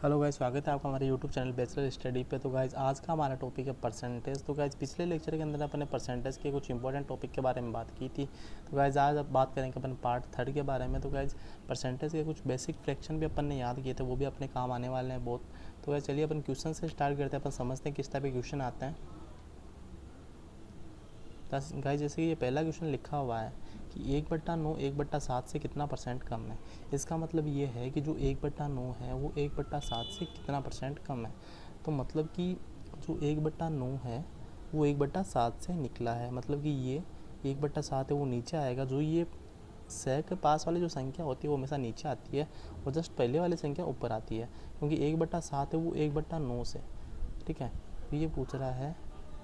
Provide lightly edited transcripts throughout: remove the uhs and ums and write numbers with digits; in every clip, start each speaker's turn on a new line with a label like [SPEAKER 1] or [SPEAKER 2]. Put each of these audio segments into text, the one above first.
[SPEAKER 1] Hello guys, स्वागत है आपका हमारे यूट्यूब चैनल बैचलर स्टडी पे। तो गाइस आज का हमारा टॉपिक है परसेंटेज। तो गाइस पिछले लेक्चर के अंदर अपने परसेंटेज के कुछ इंपॉर्टेंट टॉपिक के बारे में बात की थी। तो गाइस आज अब बात करेंगे अपन पार्ट 3 के बारे में। तो गाइस परसेंटेज के कुछ बेसिक फ्रैक्शन भी अपन ने याद किए थे, वो भी अपने काम आने वाले हैं बहुत। तो गाइस चलिए अपन क्वेश्चन से स्टार्ट करते हैं, अपन समझते हैं किस टाइप के क्वेश्चन आते हैं। गाइस जैसे कि ये पहला क्वेश्चन लिखा हुआ है कि 1/9 1/7 से कितना परसेंट कम है। इसका मतलब ये है कि जो 1/9 है वो 1/7 से कितना परसेंट कम है। तो मतलब कि जो 1/9 है वो 1/7 से निकला है, मतलब कि ये 1/7 है वो नीचे आएगा। जो ये सै के पास वाली जो संख्या होती है वो हमेशा नीचे आती है और जस्ट पहले वाली संख्या ऊपर आती है, क्योंकि 1/7 है वो 1/9 से। ठीक है, तो ये पूछ रहा है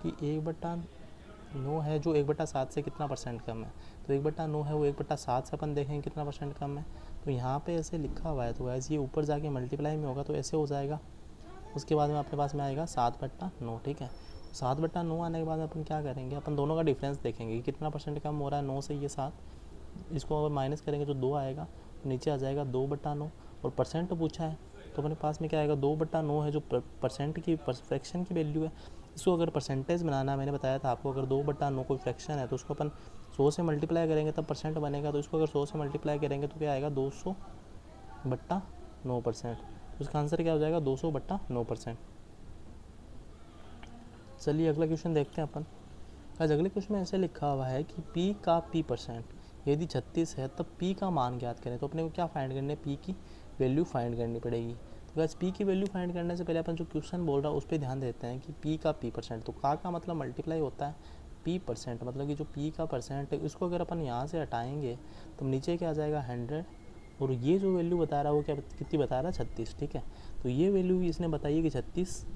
[SPEAKER 1] कि 1/9 है जो 1/7 से कितना परसेंट कम है। तो 1/9 है वो 1/7 से अपन देखेंगे कितना परसेंट कम है। तो यहाँ पे ऐसे लिखा हुआ है, तो ऐसे ये ऊपर जाके मल्टीप्लाई में होगा तो ऐसे हो जाएगा। उसके बाद में अपने पास में आएगा 7/9। ठीक है, 7/9 आने के बाद अपन क्या करेंगे, अपन दोनों का डिफरेंस देखेंगे कि कितना परसेंट कम हो रहा है 9 से। ये 7, इसको अगर माइनस करेंगे तो 2 आएगा, तो नीचे आ जाएगा 2/9। और परसेंट पूछा है तो अपने पास में क्या आएगा, 2/9 है जो परसेंट की फ्रैक्शन की वैल्यू है। इसको अगर परसेंटेज बनाना है, मैंने बताया था आपको, अगर 2/9 कोई फ्रैक्शन है तो उसको अपन 100 से मल्टीप्लाई करेंगे तब परसेंट बनेगा। तो इसको अगर 100 से मल्टीप्लाई करेंगे तो क्या आएगा, 200/9%। तो इसका आंसर क्या हो जाएगा, 200/9%। चलिए अगला क्वेश्चन देखते हैं अपन। आज अगले क्वेश्चन में ऐसे लिखा हुआ है कि P का P%, यदि 36 है तब P का मान ज्ञात करें। तो अपने को क्या फाइंड करना है, P की वैल्यू फाइंड करनी पड़ेगी। तो बस P की वैल्यू फाइंड करने से पहले अपन जो क्वेश्चन बोल रहा है उस पर ध्यान देते हैं कि P का P%। तो का मतलब मल्टीप्लाई होता है P%, मतलब कि जो P का परसेंट है उसको अगर अपन यहाँ से हटाएंगे तो नीचे क्या आ जाएगा 100, और ये जो वैल्यू बता रहा है वो क्या कितनी बता रहा है, 36। ठीक है, तो ये वैल्यू इसने बताई है कि 36,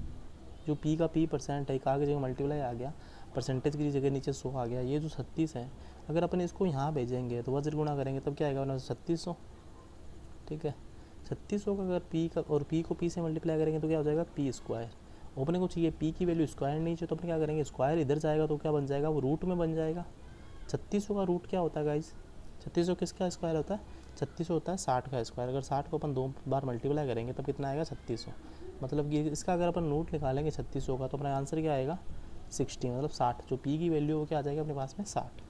[SPEAKER 1] जो P का P% है, का की जगह मल्टीप्लाई आ गया, परसेंटेज की जगह नीचे 100 आ गया। ये जो 36 है अगर अपन इसको यहाँ भेजेंगे तो वज्र गुणा करेंगे तब क्या आएगा, 3600। ठीक है, 3600 का अगर P का और P को P से मल्टीप्लाई करेंगे तो क्या हो जाएगा, P²। अपने को चाहिए P की वैल्यू स्क्वायर नहीं चाहिए, तो अपन क्या करेंगे, स्क्वायर इधर जाएगा तो क्या बन जाएगा, वो रूट में बन जाएगा। 3600 का रूट क्या होता है गाइज, 3600 किसका स्क्वायर होता है, 3600 होता है 60 का स्क्वायर। अगर 60 को अपन 2 बार मल्टीप्लाई करेंगे तब कितना आएगा, 3600। मतलब कि इसका अगर अपन रूट निकालेंगे 3600 का तो अपना आंसर क्या आएगा, 60, मतलब 60। जो P की वैल्यू वो क्या आ जाएगा अपने पास में, 60।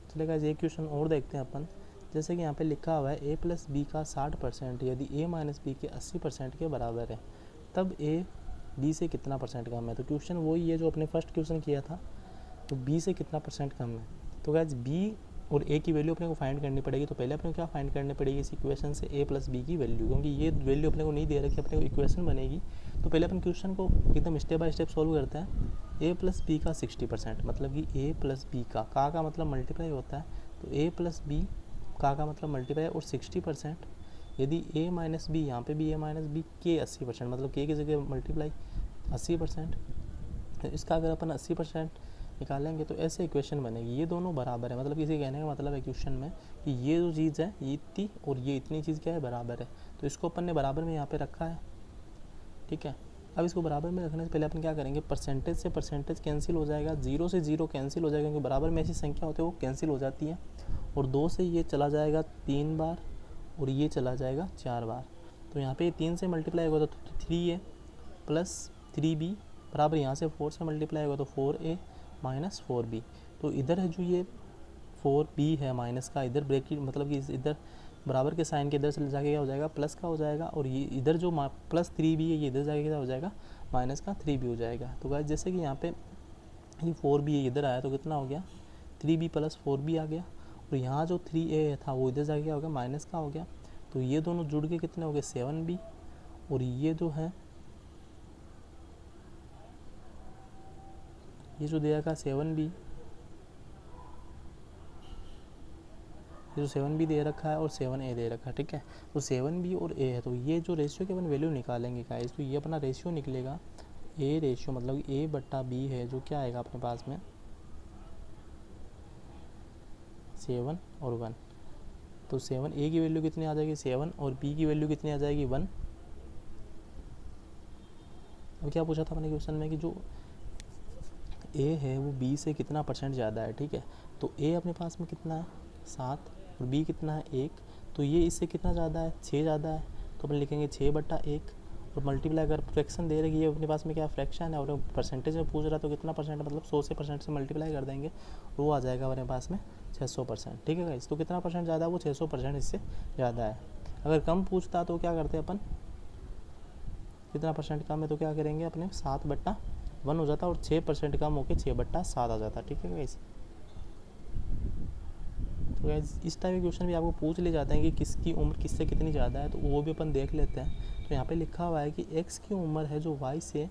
[SPEAKER 1] चलेगा, ये क्वेश्चन और देखते हैं अपन। जैसे कि यहाँ पे लिखा हुआ है A+B का 60% यदि A-B के 80% के बराबर है, तब A B से कितना परसेंट कम है। तो क्वेश्चन वही है जो अपने फर्स्ट क्वेश्चन किया था, तो B से कितना परसेंट कम है। तो गाइस B और A की वैल्यू अपने को फाइंड करनी पड़ेगी। तो पहले अपने को क्या फाइंड करनी पड़ेगी इस इक्वेशन से, A+B की वैल्यू, क्योंकि ये वैल्यू अपने को नहीं दे रखी, अपने को इक्वेशन बनेगी। तो पहले अपन क्वेश्चन को एकदम स्टेप बाय स्टेप सॉल्व करते हैं। A+B का 60%, मतलब कि A+B का मतलब मल्टीप्लाई होता है, तो A+B का मतलब मल्टीप्लाई और 60%। यदि A-B, यहाँ पे भी A-B के 80%, मतलब के की जगह मल्टीप्लाई 80%। तो इसका अगर अपन 80% निकालेंगे तो ऐसे इक्वेशन बनेगी, ये दोनों बराबर है। मतलब इसे कहने का मतलब है क्वेश्चन में कि ये जो चीज़ है ये इतनी और ये इतनी चीज़ क्या है, बराबर है। तो इसको अपन ने बराबर में यहाँ पे रखा है। ठीक है, अब इसको बराबर में रखने से पहले अपन क्या करेंगे, परसेंटेज से परसेंटेज कैंसिल हो जाएगा, 0 से 0 कैंसिल हो जाएगा, क्योंकि बराबर में ऐसी संख्या होती है वो कैंसिल हो जाती है। और 2 से ये चला जाएगा 3 बार और ये चला जाएगा 4 बार। तो यहाँ पे 3 से मल्टीप्लाई होगा तो 3A प्लस 3B बराबर, यहाँ से 4 से मल्टीप्लाई होगा तो 4A माइनस 4B। तो इधर है जो ये 4B है माइनस का, इधर ब्रैकेट मतलब कि इधर बराबर के साइन के इधर से जाके क्या हो जाएगा, प्लस का हो जाएगा। और ये इधर जो प्लस 3B है ये इधर जाके क्या हो जाएगा, माइनस का 3B हो जाएगा। तो गाइस जैसे कि यहाँ पे ये 4B है इधर आया तो कितना हो गया, 3B प्लस 4B आ गया। और यहाँ जो 3A था वो इधर जाके क्या हो गया, माइनस का हो गया। तो ये दोनों जुड़ के कितने हो गए, 7B। और ये जो है, ये जो दे रखा 7B, ये जो 7B दे रखा है और 7A दे रखा है। ठीक है, तो 7B और A है, तो ये जो रेशियो की अपन वैल्यू निकालेंगे गाइस, तो ये अपना रेशियो निकलेगा A रेशियो, मतलब A/B है जो क्या आएगा अपने पास में 7 और 1। तो 7A की वैल्यू कितनी आ जाएगी, 7, और B की वैल्यू कितनी आ जाएगी, 1। अब क्या पूछा था मैंने क्वेश्चन में कि जो A है वो B से कितना परसेंट ज़्यादा है। ठीक है, तो A अपने पास में कितना है 7 और B कितना है 1। तो ये इससे कितना ज़्यादा है, 6 ज़्यादा है, तो अपन लिखेंगे 6/1 और मल्टीप्लाई अगर फ्रैक्शन दे रही है अपने पास में क्या फ्रैक्शन है और परसेंटेज में पूछ रहा है तो कितना परसेंट, मतलब 100 से परसेंट से मल्टीप्लाई कर देंगे और वो आ जाएगा अपने पास में 600%। ठीक है गाइस, तो कितना परसेंट ज़्यादा है, वो 600% इससे ज़्यादा है। अगर कम पूछता तो क्या करते अपन, कितना परसेंट कम है तो क्या करेंगे अपने 7/1 हो जाता और 6% कम होकर 6/7 आ जाता। ठीक है गाइस, तो गाइस इस टाइप के क्वेश्चन भी आपको पूछ ले जाते हैं कि किसकी उम्र किससे कितनी ज़्यादा है, तो वो भी अपन देख लेते हैं। तो यहाँ पे लिखा हुआ है कि x की उम्र है जो y से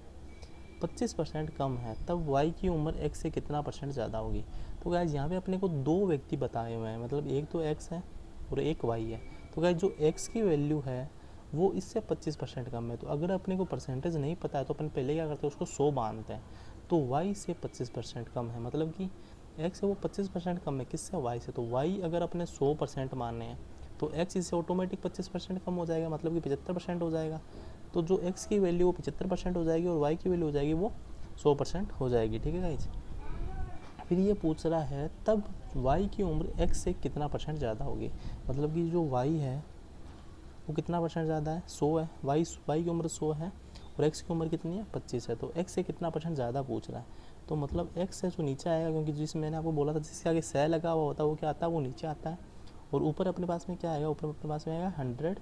[SPEAKER 1] 25% कम है, तब y की उम्र x से कितना परसेंट ज़्यादा होगी। तो गाइस यहाँ पे अपने को 2 व्यक्ति बताए हुए हैं, मतलब एक तो x है और एक y है। तो गाइस जो x की वैल्यू है वो इससे 25% कम है, तो अगर अपने को परसेंटेज नहीं पता है तो अपन पहले क्या करते हैं, उसको 100 बांधते हैं। तो y से 25% कम है, मतलब कि x है वो 25% कम है किससे, y से। तो y अगर अपने 100% माने हैं तो x इससे ऑटोमेटिक 25% कम हो जाएगा, मतलब कि 75% हो जाएगा। तो जो x की वैल्यू वो 75% हो जाएगी और y की वैल्यू हो जाएगी वो 100% हो जाएगी। ठीक है गाइज, फिर ये पूछ रहा है तब y की उम्र x से कितना परसेंट ज़्यादा होगी, मतलब कि जो y है वो कितना परसेंट ज़्यादा है, 100 है, y की उम्र 100 है और x की उम्र कितनी है, 25 है। तो x से कितना परसेंट ज़्यादा पूछ रहा है, तो मतलब x है जो नीचे आएगा, क्योंकि जिस मैंने आपको बोला था जिसके आगे सह लगा हुआ होता है वो क्या आता है, वो नीचे आता है। और ऊपर अपने पास में क्या आएगा, ऊपर अपने पास में आएगा 100,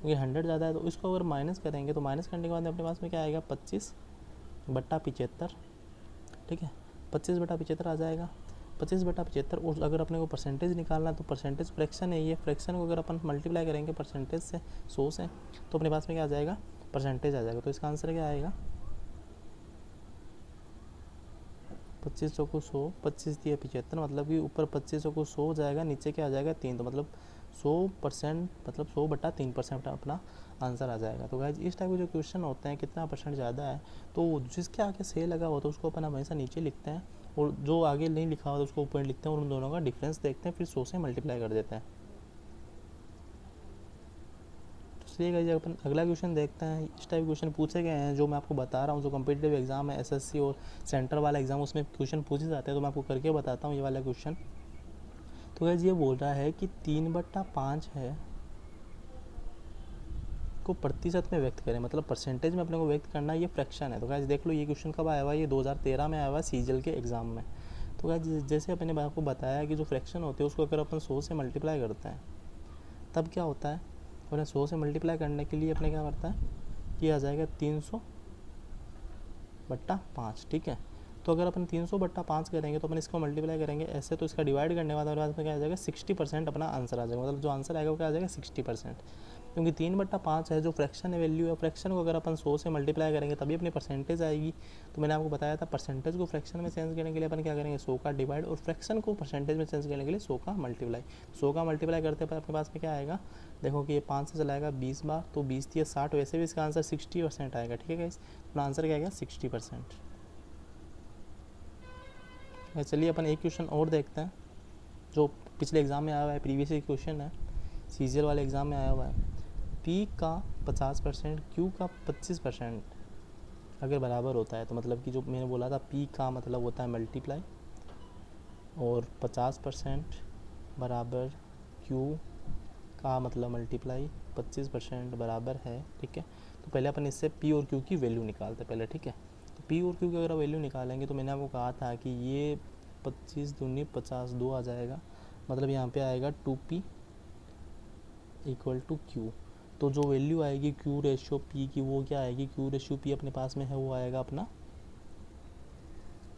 [SPEAKER 1] क्योंकि 100 ज़्यादा है। तो इसको अगर माइनस करेंगे तो माइनस करने के बाद अपने पास में क्या आएगा, 25/75। ठीक है, 25/75 आ जाएगा, 25/75। और अगर अपने को परसेंटेज निकालना है तो परसेंटेज फ्रैक्शन है, ये फ्रैक्शन को अगर अपन मल्टीप्लाई करेंगे परसेंटेज से 100 से तो अपने पास में क्या आ जाएगा, परसेंटेज आ जाएगा। तो इसका आंसर क्या आएगा, 25 को 100, 25 दिया 75, मतलब कि ऊपर 25 को 100 हो जाएगा, नीचे क्या आ जाएगा 3, तो मतलब 100%, मतलब 100/3% अपना आंसर आ जाएगा। तो गाइज इस टाइप के जो क्वेश्चन होते हैं कितना परसेंट ज़्यादा है, तो जिसके आगे से लगा हुआ तो उसको अपन हमेशा नीचे लिखते हैं और जो आगे नहीं लिखा हुआ तो उसको ऊपर लिखते हैं और उन दोनों का डिफरेंस देखते हैं, फिर 100 से मल्टीप्लाई कर देते हैं। तो चलिए गाइज अपन अगला क्वेश्चन देखते हैं। इस टाइप क्वेश्चन पूछे गए हैं जो मैं आपको बता रहा हूँ, जो कम्पिटिटिव एग्जाम है एसएससी और सेंटर वाला एग्जाम उसमें क्वेश्चन पूछे जाते हैं, तो मैं आपको करके बताता हूँ ये वाला क्वेश्चन। तो गाइज ये बोल रहा है कि 3/5 है को प्रतिशत में व्यक्त करें, मतलब परसेंटेज में अपने को व्यक्त करना है, ये फ्रैक्शन है। तो गाइज देख लो ये क्वेश्चन कब आया हुआ है, ये 2013 में आया हुआ है सीजीएल के एग्जाम में। तो गाइज जैसे अपने आपको बताया कि जो फ्रैक्शन होते हैं उसको अगर अपन 100 से मल्टीप्लाई करते हैं तब क्या होता है, उन्हें 100 से मल्टीप्लाई करने के लिए अपने क्या करता है कि आ जाएगा 300/5। ठीक है, तो अगर अपन 300/5 करेंगे तो अपन इसको मल्टीप्लाई करेंगे ऐसे, तो इसका डिवाइड करने के बाद हमारे पास में क्या आ जाएगा, 60% अपना आंसर आ जाएगा, मतलब जो आंसर आएगा वो क्या आ जाएगा 60%। क्योंकि 3/5 है जो फ्रैक्शन है, वैल्यू है, फ्रैक्शन को अगर अपन 100 से मल्टीप्लाई करेंगे तभी अपनी परसेंटेज आएगी। तो मैंने आपको बताया था परसेंटेज को फ्रैक्शन में चेंज करने के लिए अपन क्या करेंगे, 100 का डिवाइड, और फ्रैक्शन को परसेंटेज में चेंज करने के लिए 100 का मल्टीप्लाई। 100 का मल्टीप्लाई करते पर अपने पास में क्या आएगा, देखो कि ये 5 से चलाएगा 20 बार, तो 20 दिया 60, वैसे भी इसका आंसर 60% आएगा। ठीक है गाइस, अपना आंसर क्या आएगा 60%। चलिए अपन एक क्वेश्चन और देखते हैं जो पिछले एग्जाम में आया हुआ है, प्रीवियस क्वेश्चन है, सीजीएल वाले एग्जाम में आया हुआ है। P का 50% Q का 25% अगर बराबर होता है, तो मतलब कि जो मैंने बोला था P का मतलब होता है मल्टीप्लाई और 50% बराबर Q का मतलब मल्टीप्लाई, 25% बराबर है। ठीक है, तो पहले अपन इससे P और Q की वैल्यू निकालते पहले। ठीक है, तो P और Q की अगर वैल्यू निकालेंगे तो मैंने आपको कहा था कि ये 25 दूनी 50 2 आ जाएगा, मतलब यहाँ पे आएगा 2P = Q। तो जो वैल्यू आएगी Q रेशियो P की वो क्या आएगी, Q रेशियो P अपने पास में है वो आएगा अपना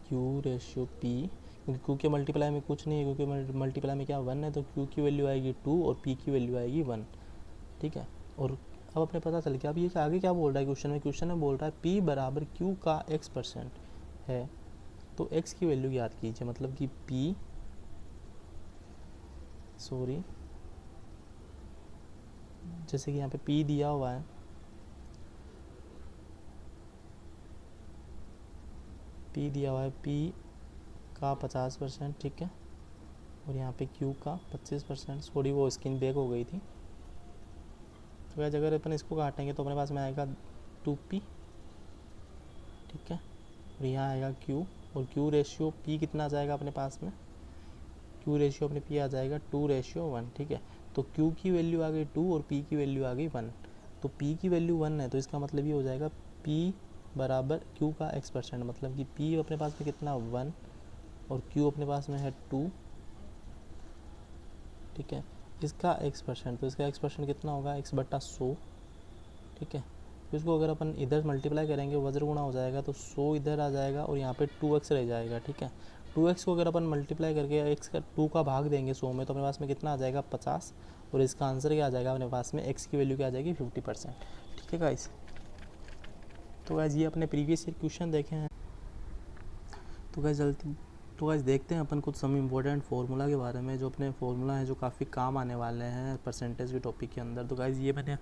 [SPEAKER 1] Q रेशियो P, क्योंकि Q के मल्टीप्लाई में कुछ नहीं है, क्योंकि मल्टीप्लाई में क्या 1 है, तो Q की वैल्यू आएगी 2 और P की वैल्यू आएगी 1। ठीक है, और अब अपने पता चल गया। अब ये आगे क्या बोल रहा है क्वेश्चन में, क्वेश्चन में बोल रहा है P बराबर Q का x% है, तो x की वैल्यू याद कीजिए, मतलब कि P जैसे कि यहाँ पे P दिया हुआ है, P दिया हुआ है P का 50%। ठीक है, और यहाँ पे Q का 25%, थोड़ी वो स्क्रीन बैक हो गई थी। तो गाइस अगर अपन इसको काटेंगे तो अपने पास में आएगा 2P। ठीक है, और यहाँ आएगा Q, और Q रेशियो P कितना आ जाएगा अपने पास में, Q रेशियो अपने P आ जाएगा 2:1। ठीक है, तो Q की वैल्यू आ गई 2 और P की वैल्यू आ गई 1। तो P की वैल्यू 1 है तो इसका मतलब ये हो जाएगा P बराबर Q का x%, मतलब कि P अपने पास में कितना 1 और Q अपने पास में है 2, ठीक है, इसका x%, तो इसका x% कितना होगा x/100, ठीक है। तो इसको अगर अपन इधर मल्टीप्लाई करेंगे वज्र गुणा हो जाएगा तो 100 इधर आ जाएगा और यहाँ पे 2x रह जाएगा, ठीक है। 2x को अगर अपन मल्टीप्लाई करके x का 2 का भाग देंगे 100 में तो अपने पास में कितना आ जाएगा 50, और इसका आंसर क्या आ जाएगा अपने पास में x की वैल्यू क्या आ जाएगी 50%, ठीक है गाइस। तो गाइस ये अपने प्रीवियस ईयर क्वेश्चन देखे हैं। तो गाइस देखते हैं अपन कुछ सम इम्पोर्टेंट फार्मूला के बारे में, जो अपने फार्मूला हैं जो काफ़ी काम आने वाले हैं परसेंटेज के टॉपिक के अंदर। तो गाइस ये मैंने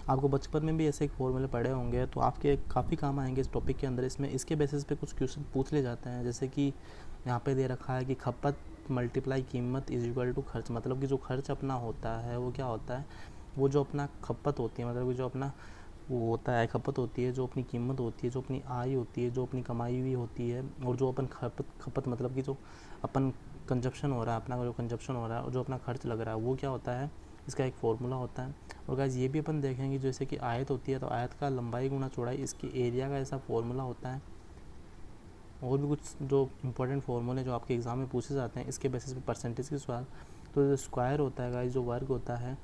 [SPEAKER 1] आपको बचपन में भी ऐसे एक फॉर्मूले पढ़े होंगे तो आपके काफ़ी काम आएंगे इस टॉपिक के अंदर। इसके बेसिस पे कुछ क्वेश्चन पूछ ले जाते हैं, जैसे कि यहाँ पे दे रखा है कि खपत मल्टीप्लाई कीमत इज इक्वल टू खर्च, मतलब कि जो खर्च अपना होता है वो क्या होता है, वो जो अपना खपत होती है, मतलब कि जो अपना वो होता है खपत होती है, जो अपनी कीमत होती है, जो अपनी आय होती है, जो अपनी कमाई हुई होती है, और जो अपन खपत मतलब कि जो अपन कंजप्शन हो रहा है, अपना जो कंजप्शन हो रहा है और जो अपना खर्च लग रहा है वो क्या होता है, इसका एक फॉर्मूला होता है। और गाइस ये भी अपन देखेंगे जैसे कि आयत होती है तो आयत का लंबाई गुना चौड़ाई इसकी एरिया का ऐसा फॉर्मूला होता है। और भी कुछ जो इंपॉर्टेंट फॉर्मूले जो आपके एग्ज़ाम में पूछे जाते हैं इसके बेसिस पे परसेंटेज के सवाल। तो जो स्क्वायर होता है गाइस, जो वर्ग होता है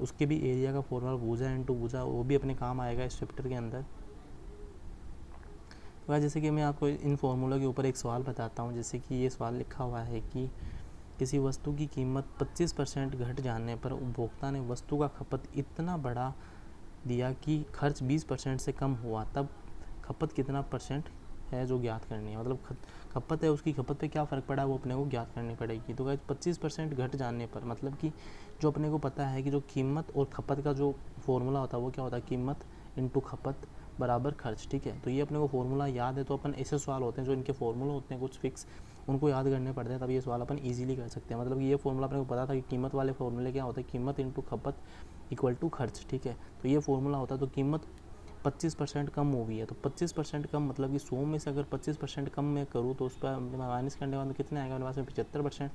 [SPEAKER 1] उसके भी एरिया का फॉर्मूला भुजा इनटू भुजा, वो भी अपने काम आएगा इस चैप्टर के अंदर। तो जैसे कि मैं आपको इन फॉर्मूला के ऊपर एक सवाल बताता हूँ। जैसे कि ये सवाल लिखा हुआ है कि किसी वस्तु की कीमत 25% घट जाने पर उपभोक्ता ने वस्तु का खपत इतना बढ़ा दिया कि खर्च 20% से कम हुआ, तब खपत कितना परसेंट है जो ज्ञात करनी है। मतलब खपत है, उसकी खपत पे क्या फ़र्क पड़ा वो अपने को ज्ञात करनी पड़ेगी। तो गाइस 25% घट जाने पर मतलब कि जो अपने को पता है कि जो कीमत और खपत का जो फॉर्मूला होता है वो क्या होता है, कीमत इंटू खपत बराबर खर्च, ठीक है। तो ये अपने को फॉर्मूला याद है तो अपन ऐसे सवाल होते हैं जो इनके फॉर्मूला होते हैं कुछ फिक्स, उनको याद करने पड़ते हैं, तब ये सवाल अपन ईजिली कर सकते हैं। मतलब ये फॉर्मूला अपने को पता था कि कीमत वाले फॉर्मूले क्या होते हैं, कीमत इंटू खपत इक्वल टू खर्च, ठीक है। तो ये फॉर्मूला होता है। तो कीमत 25% कम हो गई है तो 25% कम मतलब कि 100 में से अगर 25% कम मैं करूँ तो उस पर माइनस करने के बाद कितने आएगा मेरे पास में 75%,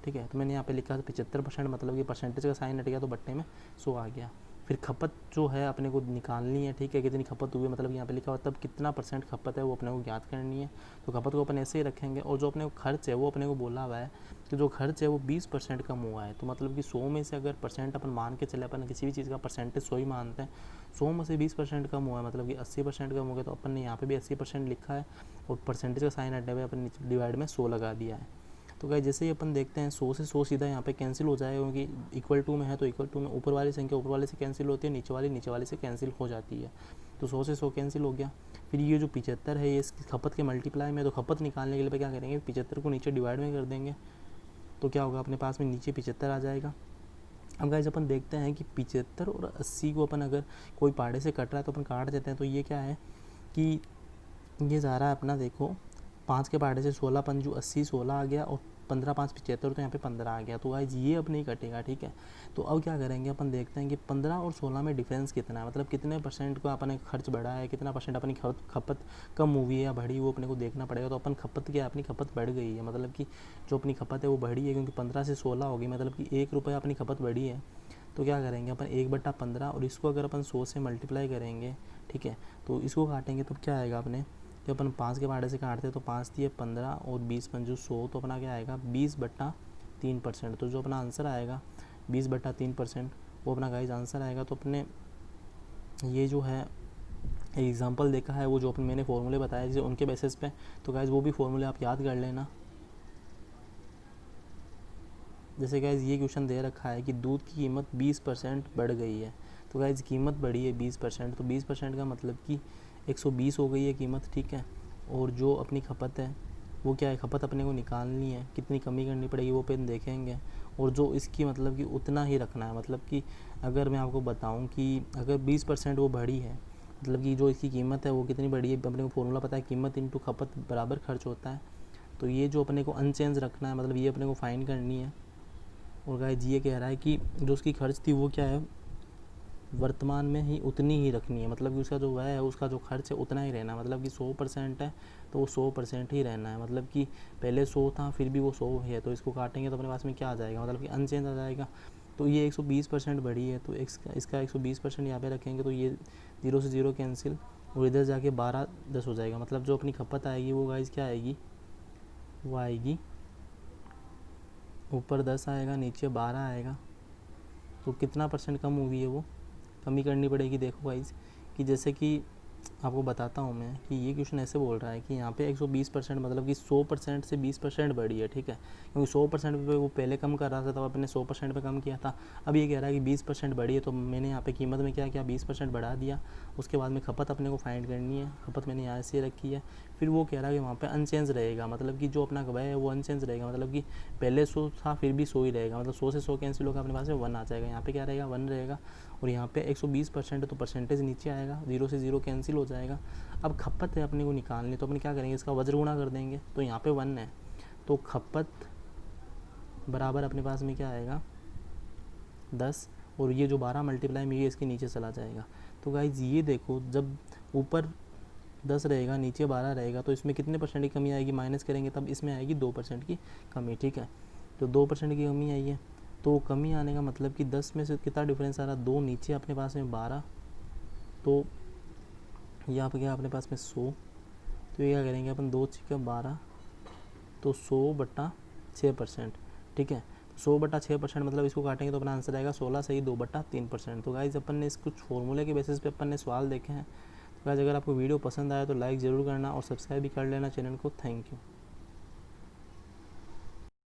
[SPEAKER 1] ठीक है। तो मैंने यहाँ पे लिखा था 75%, मतलब कि परसेंटेज का साइन हट गया तो बट्टे में 100 आ गया। फिर खपत जो है अपने को निकालनी है, ठीक है, कितनी खपत हुई है, मतलब यहाँ पे लिखा हुआ तब कितना परसेंट खपत है वो अपने को ज्ञात करनी है। तो खपत को अपन ऐसे ही रखेंगे। और जो अपने को खर्च है वो अपने को बोला हुआ है कि जो खर्च है वो 20% कम हुआ है। तो मतलब कि 100 में से अगर परसेंट अपन मान के चले, अपन किसी भी चीज़ का परसेंटेज 100 ही मानते हैं, 100 में से 20% कम हुआ है मतलब कि 80% कम हो गया। तो अपन ने यहाँ पे भी 80% लिखा है और परसेंटेज का साइन हटने पे अपन डिवाइड में 100 लगा दिया है। तो गाइस जैसे ही अपन देखते हैं 100 से 100 सीधा यहाँ पे कैंसिल हो जाएगा, क्योंकि इक्वल टू में है तो इक्वल टू में ऊपर वाली संख्या ऊपर वाले से कैंसिल होती है, नीचे वाले से कैंसिल हो जाती है। तो 100 से 100 कैंसिल हो गया। फिर ये जो 75 है ये इसकी खपत के मल्टीप्लाई में, तो खपत निकालने के लिए क्या करेंगे, 75 को नीचे डिवाइड में कर देंगे तो क्या होगा अपने पास में नीचे 75 आ जाएगा। अब गाइस अपन देखते हैं कि 75 और 80 को अपन अगर कोई पाड़े से कट रहा है तो अपन काट देते हैं। तो ये क्या है कि ये जा रहा है अपना, देखो 5 के पाड़े से 16 पंजू 80, 16 आ गया और 15 5 75, तो यहाँ पे 15 आ गया। तो गाइस ये अब नहीं कटेगा, ठीक है। तो अब क्या करेंगे अपन देखते हैं कि 15 और 16 में डिफरेंस कितना है, मतलब कितने परसेंट को अपने खर्च बढ़ा है, कितना परसेंट अपनी खपत कम हुई है या बढ़ी, वो अपने को देखना पड़ेगा। तो अपन खपत क्या, अपनी खपत बढ़ गई है, मतलब कि जो अपनी खपत है वो बढ़ी है, क्योंकि 15 से 16 होगी, मतलब कि 1 रुपया अपनी खपत बढ़ी है। तो क्या करेंगे अपन 1/15 और इसको अगर अपन 100 से मल्टीप्लाई करेंगे, ठीक है, तो इसको काटेंगे तो क्या आएगा अपने, जब अपन 5 के पाड़े से काटते हैं तो 5 दिए 15 और 20 पंजू 100, तो अपना क्या आएगा 20/3%। तो जो अपना आंसर आएगा 20/3% वो अपना गाइस आंसर आएगा। तो अपने ये जो है एग्जांपल देखा है, वो जो अपन मैंने फॉर्मूले बताए जैसे उनके बेसिस पे, तो गाइस वो भी फॉर्मूले आप याद कर लेना। जैसे गाइस ये क्वेश्चन दे रखा है कि दूध की कीमत 20% बढ़ गई है। तो गाइस कीमत बढ़ी है 20%, तो 20% का मतलब कि 120 हो गई है कीमत, ठीक है। और जो अपनी खपत है वो क्या है, खपत अपने को निकालनी है, कितनी कमी करनी पड़ेगी वो पे देखेंगे। और जो इसकी मतलब कि उतना ही रखना है, मतलब कि अगर मैं आपको बताऊं कि अगर 20% वो बढ़ी है, मतलब कि जो इसकी कीमत है वो कितनी बढ़ी है, अपने को फॉर्मूला पता है कीमत इंटू खपत बराबर खर्च होता है। तो ये जो अपने को अनचेंज रखना है, मतलब ये अपने को फाइन करनी है। और गाइस ये कह रहा है कि जो उसकी खर्च थी वो क्या है, वर्तमान में ही उतनी ही रखनी है, मतलब कि उसका जो वह है उसका जो खर्च है उतना ही रहना है, मतलब कि 100% है तो वो 100% ही रहना है। मतलब कि पहले 100 था फिर भी वो 100 है, तो इसको काटेंगे तो अपने पास में क्या आ जाएगा, मतलब कि अनचेंज आ जाएगा। तो ये 120% बढ़ी है, तो इसका 120% यहाँ पे रखेंगे तो ये 0 से 0 कैंसिल, और इधर जाके 12 10 हो जाएगा। मतलब जो अपनी खपत आएगी वो गाइस क्या आएगी, वो आएगी ऊपर 10 आएगा, नीचे 12 आएगा। तो कितना परसेंट कम हुई है, वो कमी करनी पड़ेगी। देखो गाइस कि जैसे कि आपको बताता हूँ मैं कि ये क्वेश्चन ऐसे बोल रहा है कि यहाँ पे 120% मतलब कि 100% से 20% बढ़ी है, ठीक है। क्योंकि 100% पे वो पहले कम कर रहा था, तब अपने 100% पे कम किया था। अब ये कह रहा है कि 20% बढ़ी है, तो मैंने यहाँ पे कीमत में क्या किया, 20% बढ़ा दिया। उसके बाद में खपत अपने को फाइंड करनी है, खपत मैंने यहाँ से रखी है। फिर वो कह रहा है कि वहाँ पर अनचेंज रहेगा, मतलब कि जो अपना व्यय है वो अनचेंज रहेगा, मतलब कि पहले 100 था फिर भी 100 ही रहेगा, मतलब 100 से 100 कैंसिल होगा, अपने पास में 1 आ जाएगा। यहाँ पे क्या रहेगा, 1 रहेगा। और यहाँ पे 120% तो परसेंटेज नीचे आएगा, 0 से 0 कैंसिल हो जाएगा। अब खपत है अपने को निकालनी, तो अपन क्या करेंगे, इसका वज्र गुणा कर देंगे। तो यहाँ पे 1 है, तो खपत बराबर अपने पास में क्या आएगा 10, और ये जो 12 मल्टीप्लाई में ये इसके नीचे चला जाएगा। तो गाइज ये देखो, जब ऊपर 10 रहेगा नीचे 12 रहेगा, तो इसमें कितने परसेंट की कमी आएगी, माइनस करेंगे तब इसमें आएगी 2% की कमी, ठीक है। तो 2% की कमी आई है, तो कमी आने का मतलब कि 10 में से कितना डिफरेंस आ रहा, 2 नीचे अपने पास में 12, तो यहाँ पर क्या अपने पास में 100। तो ये क्या करेंगे अपन, 2 × 12, तो 100/6%, ठीक है। 100/6% मतलब इसको काटेंगे तो अपना आंसर आएगा 16 सही 2/3%। तो गाइज अपन ने इस कुछ फॉर्मूले के बेसिस पे अपन ने सवाल देखे हैं। तो गाइज अगर आपको वीडियो पसंद आया तो लाइक ज़रूर करना और सब्सक्राइब भी कर लेना चैनल को। Thank you.